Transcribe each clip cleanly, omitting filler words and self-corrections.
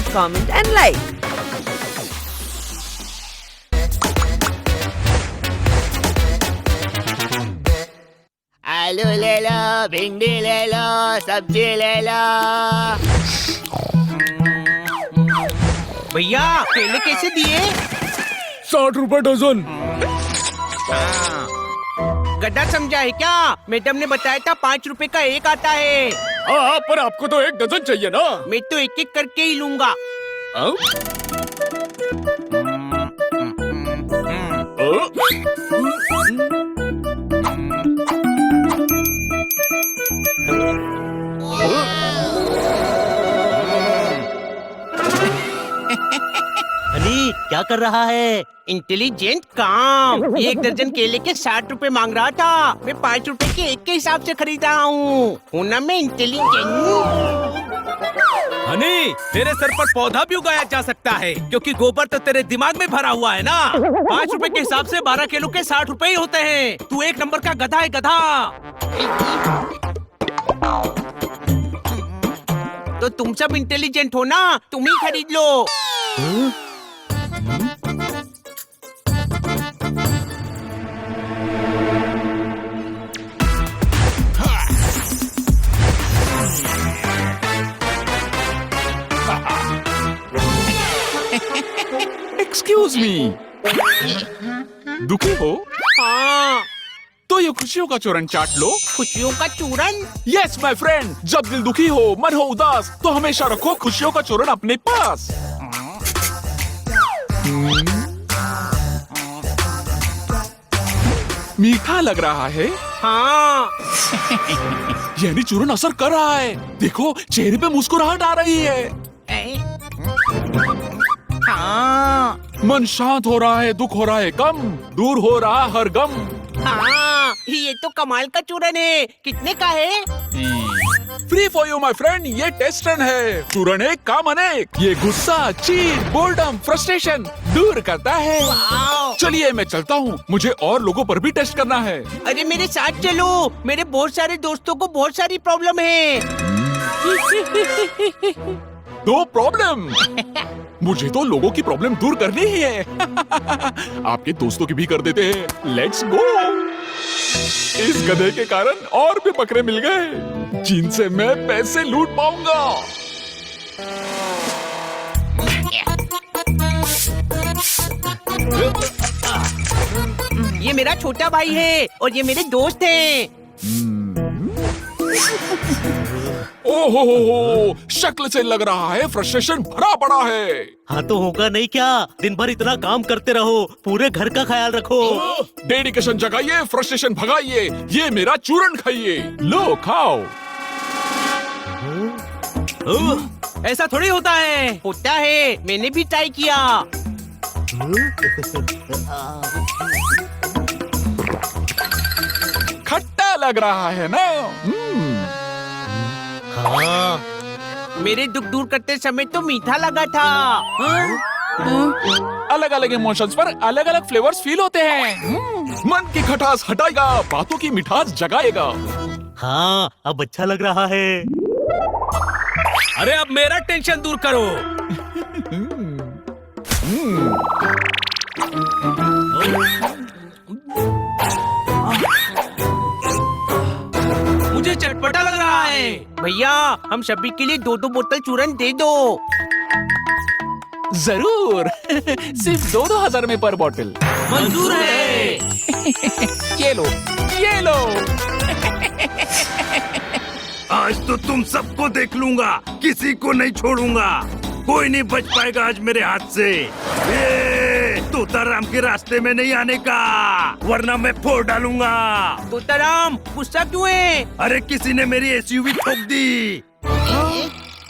subscribe, comment and like. आलू ले लो, भिंडी ले लो, सब्जी ले लो। भैया केले कैसे दिए? 60 रुपए डजन। गड्ढा समझा है क्या? मैडम ने बताया था 5 रुपए का एक आता है। हाँ, पर आपको तो 1 डजन चाहिए ना। मैं तो एक एक करके ही लूंगा। हाँ? हनी क्या कर रहा है? इंटेलिजेंट काम। ये 1 दर्जन केले के 60 रुपए मांग रहा था। मैं 5 रुपए के एक के हिसाब से खरीद रहा हूँ ना मैं इंटेलिजेंट। हनी, तेरे सर पर पौधा भी उगाया जा सकता है, क्योंकि गोबर तो तेरे दिमाग में भरा हुआ है ना। 5 रुपए के हिसाब से 12 किलो के 60 रुपए ही होते हैं। तू 1 नंबर का गधा है, गधा। तो तुम सब इंटेलिजेंट हो ना, तुम ही खरीद लो। एक्सक्यूज मी, दुखी हो? हाँ, तो ये खुशियों का चूरन चाट लो। खुशियों का चूरन? यस माय फ्रेंड, जब दिल दुखी हो, मन हो उदास, तो हमेशा रखो खुशियों का चूरन अपने पास। मीठा लग रहा है। हाँ। यानी चूरन असर कर रहा है। देखो, चेहरे पे मुस्कुराहट आ रही है। हाँ। मन शांत हो रहा है, दुख हो रहा है कम, दूर हो रहा हर गम। हाँ, ये तो कमाल का चूरन है। कितने का है? Free for you my friend, ये टेस्ट रन है। चूरन एक काम अनेक। ये गुस्सा, चीड़, बोर्डम, फ्रस्ट्रेशन दूर करता है। वाओ। चलिए मैं चलता हूँ, मुझे और लोगों पर भी टेस्ट करना है। अरे मेरे साथ चलो, मेरे बहुत सारे दोस्तों को बहुत सारी प्रॉब्लम है। No problem. मुझे तो लोगों की प्रॉब्लम दूर करनी ही है। आपके दोस्तों की भी कर देते हैं। Let's go. इस गधे के कारण और भी बकरे मिल गए, जिनसे मैं पैसे लूट पाऊंगा। ये मेरा छोटा भाई है और ये मेरे दोस्त हैं। ओहो, शक्ल से लग रहा है फ्रस्ट्रेशन भरा पड़ा है। हाँ तो होगा नहीं क्या? दिन भर इतना काम करते रहो, पूरे घर का ख्याल रखो। डेडिकेशन जगाइए, फ्रस्ट्रेशन भगाइए। ये मेरा चूरन खाइए। लो खाओ। ऐसा थोड़ी होता है। होता है, मैंने भी ट्राई किया। खट्टा लग रहा है ना? हाँ, मेरे दुख दूर करते समय तो मीठा लगा था। अलग अलग इमोशंस पर अलग अलग फ्लेवर्स फील होते हैं। मन की खटास हटाएगा, बातों की मिठास जगाएगा। हाँ, अब अच्छा लग रहा है। अरे अब मेरा टेंशन दूर करो। मुझे चटपटा लग रहा है। भैया, हम सभी के लिए 2-2 बोतल चूरन दे दो। जरूर। सिर्फ 2-2 हजार में पर बॉटल। मंजूर है। ये लो, ये लो। आज तो तुम सबको देख लूंगा, किसी को नहीं छोड़ूंगा। कोई नहीं बच पाएगा आज मेरे हाथ से। तोताराम के रास्ते में नहीं आने का, वरना मैं फोड़ डालूंगा। तोताराम, गुस्सा क्यों है? अरे किसी ने मेरी एसयूवी ठोक दी।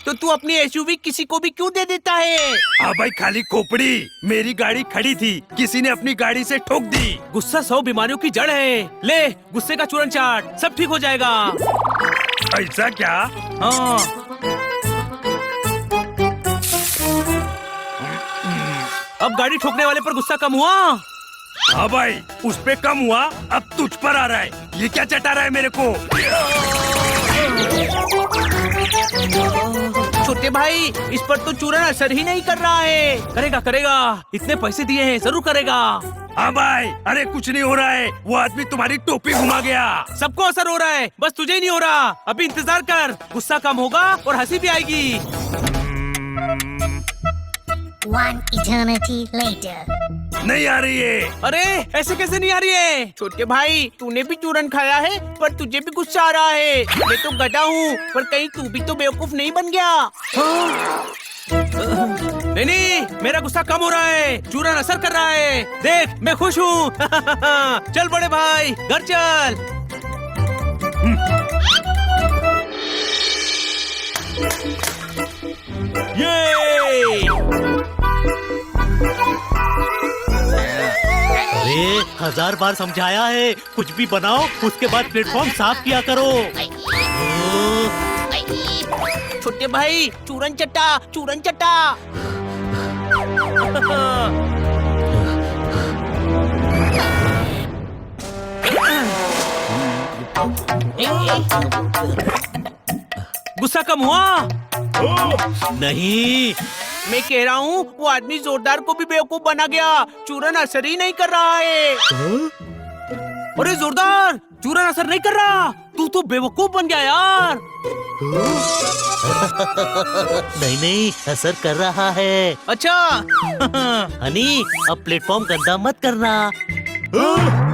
तो तू अपनी एसयूवी किसी को भी क्यों दे देता है? हाँ भाई, खाली खोपड़ी। मेरी गाड़ी खड़ी थी, किसी ने अपनी गाड़ी से ठोक दी। गुस्सा 100 बीमारियों की जड़ है। ले गुस्से का चूरन चाट, सब ठीक हो जाएगा। ऐसा क्या? हाँ, अब गाड़ी ठोकने वाले पर गुस्सा कम हुआ। हाँ भाई, उस पे कम हुआ, अब तुझ पर आ रहा है। ये क्या चटा रहा है मेरे को? छोटे भाई, इस पर तो चूरन असर ही नहीं कर रहा है। करेगा करेगा, इतने पैसे दिए हैं, जरूर करेगा। हाँ भाई, अरे कुछ नहीं हो रहा है, वो आदमी तुम्हारी टोपी घुमा गया। सबको असर हो रहा है, बस तुझे ही नहीं हो रहा। अभी इंतजार कर, गुस्सा कम होगा और हंसी भी आएगी। One eternity later. नहीं आ रही है। अरे ऐसे कैसे नहीं आ रही है? छोटे भाई, तूने भी चूरन खाया है, पर तुझे भी गुस्सा आ रहा है। मैं तो गधा हूँ, पर कहीं तू भी तो बेवकूफ नहीं बन गया। नहीं, मेरा गुस्सा कम हो रहा है, चूरन असर कर रहा है। देख, मैं खुश हूँ। चल बड़े भाई, घर चल। ये अरे 1000 बार समझाया है, कुछ भी बनाओ उसके बाद प्लेटफॉर्म साफ किया करो। छोटे भाई, चूरन चटा, चूरन चटा। गुस्सा कम हुआ? नहीं, मैं कह रहा हूँ, वो आदमी जोरदार को भी बेवकूफ बना गया। चूरन असर ही नहीं कर रहा है। अरे जोरदार, चूरन असर नहीं कर रहा। तू तो बेवकूफ बन गया यार। नहीं, असर कर रहा है। अच्छा। हनी, अब प्लेटफॉर्म गंदा मत करना।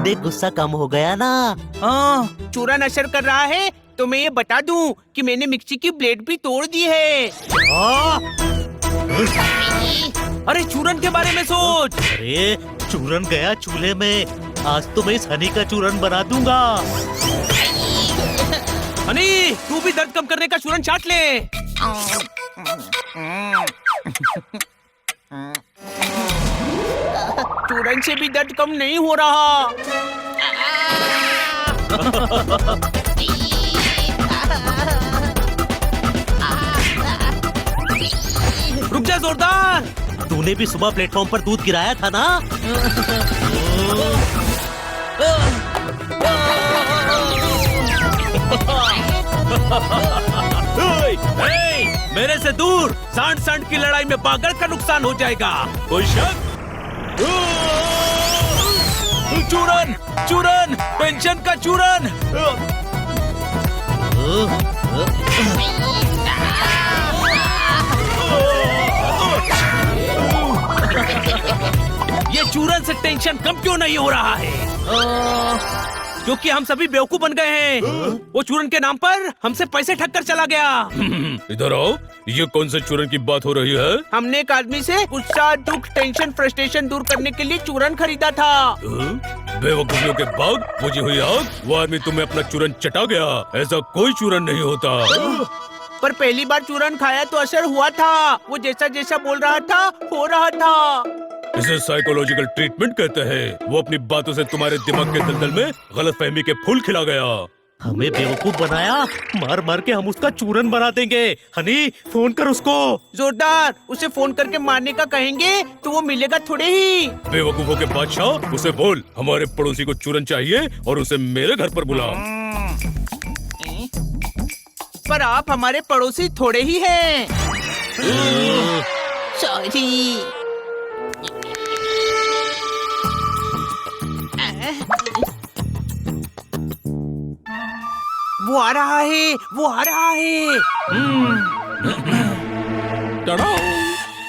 देख, गुस्सा कम हो गया ना। हाँ, चूरन असर कर रहा है तो मैं ये बता दूं कि मैंने मिक्सी की ब्लेड भी तोड़ दी है। अरे चूरन के बारे में सोच। अरे चूरन गया चूल्हे में, आज तो मैं इस हनी का चूरन बना दूंगा। हनी, तू भी दर्द कम करने का चूरन चाट ले। चूरन से भी दर्द कम नहीं हो रहा। रुक जा जोरदार। तूने भी सुबह प्लेटफॉर्म पर दूध गिराया था ना? मेरे से दूर, सांड सांड की लड़ाई में बागड़ का नुकसान हो जाएगा। कोई शक? चूरन, चूरन, पेंशन का चूरन। ये चूरन से टेंशन कम क्यों नहीं हो रहा है? क्योंकि हम सभी बेवकूफ बन गए हैं। वो चूरन के नाम पर हमसे पैसे ठग कर चला गया। इधर आओ, ये कौन से चूरन की बात हो रही है? हमने एक आदमी से गुस्सा, दुख, टेंशन, फ्रस्ट्रेशन दूर करने के लिए चूरन खरीदा था। बेवकूफियों के बाग, बुझी हुई आग। वो आदमी तुम्हें अपना चूरन चटा गया। ऐसा कोई चूरन नहीं होता। पर पहली बार चूरन खाया तो असर हुआ था। वो जैसा जैसा बोल रहा था, हो रहा था। इसे साइकोलॉजिकल ट्रीटमेंट कहते हैं। वो अपनी बातों से तुम्हारे दिमाग के दलदल में गलतफहमी के फूल खिला गया। हमें बेवकूफ बनाया, मार मार के हम उसका चूरन बना देंगे। हनी, फोन कर उसको। जोरदार, उसे फोन करके मारने का कहेंगे तो वो मिलेगा थोड़े ही। बेवकूफों के बादशाह, उसे बोल हमारे पड़ोसी को चूरन चाहिए और उसे मेरे घर पर बुला। पर आप हमारे पड़ोसी थोड़े ही हैं। सॉरी। वो आ रहा है, वो आ रहा है।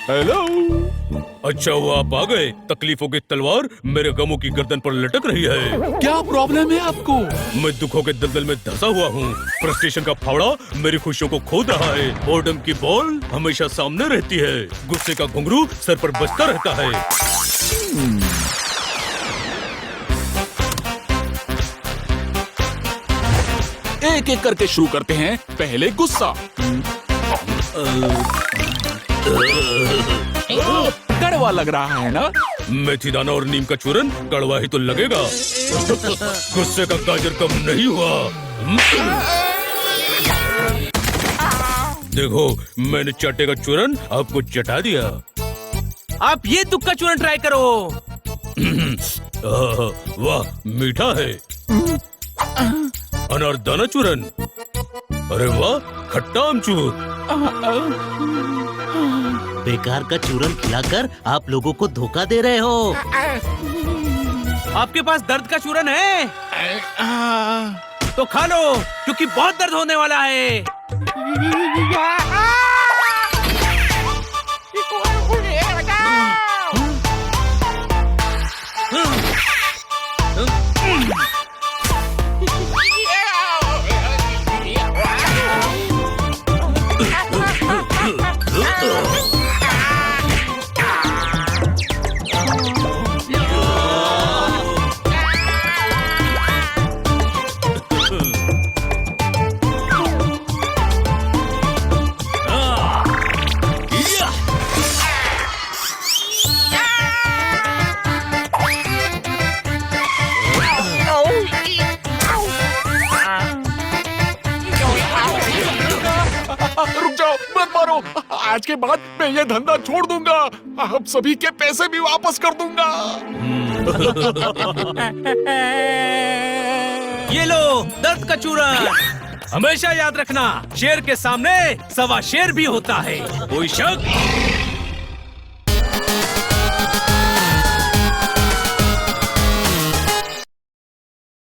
हेलो। अच्छा वो आप आ गए। तकलीफों की तलवार मेरे गमों की गर्दन पर लटक रही है। क्या प्रॉब्लम है आपको? मैं दुखों के दलदल में धंसा हुआ हूँ। फ्रस्ट्रेशन का फावड़ा मेरी खुशियों को खोद रहा है। बोर्डम की बॉल हमेशा सामने रहती है। गुस्से का घुंघरू सर पर बजता रहता है। एक एक करके शुरू करते हैं। पहले गुस्सा। कड़वा लग रहा है ना? मेथी दाना और नीम का चूरन कड़वा ही तो लगेगा। गुस्से का गाजर कम नहीं हुआ। देखो, मैंने चाटे का चूरन आपको चटा दिया। आप ये तुक्का चूरन ट्राई करो। वाह, मीठा है। अनारदाना चूरन। अरे वाह, खट्टा आमचूर। बेकार का चूरन खिलाकर आप लोगों को धोखा दे रहे हो। आपके पास दर्द का चूरन है तो खा लो, क्योंकि बहुत दर्द होने वाला है। रुक जाओ, मत मारो। आज के बाद मैं ये धंधा छोड़ दूंगा। आप सभी के पैसे भी वापस कर दूंगा। ये लो दर्द का चूरन। हमेशा याद रखना, शेर के सामने सवा शेर भी होता है। कोई शक?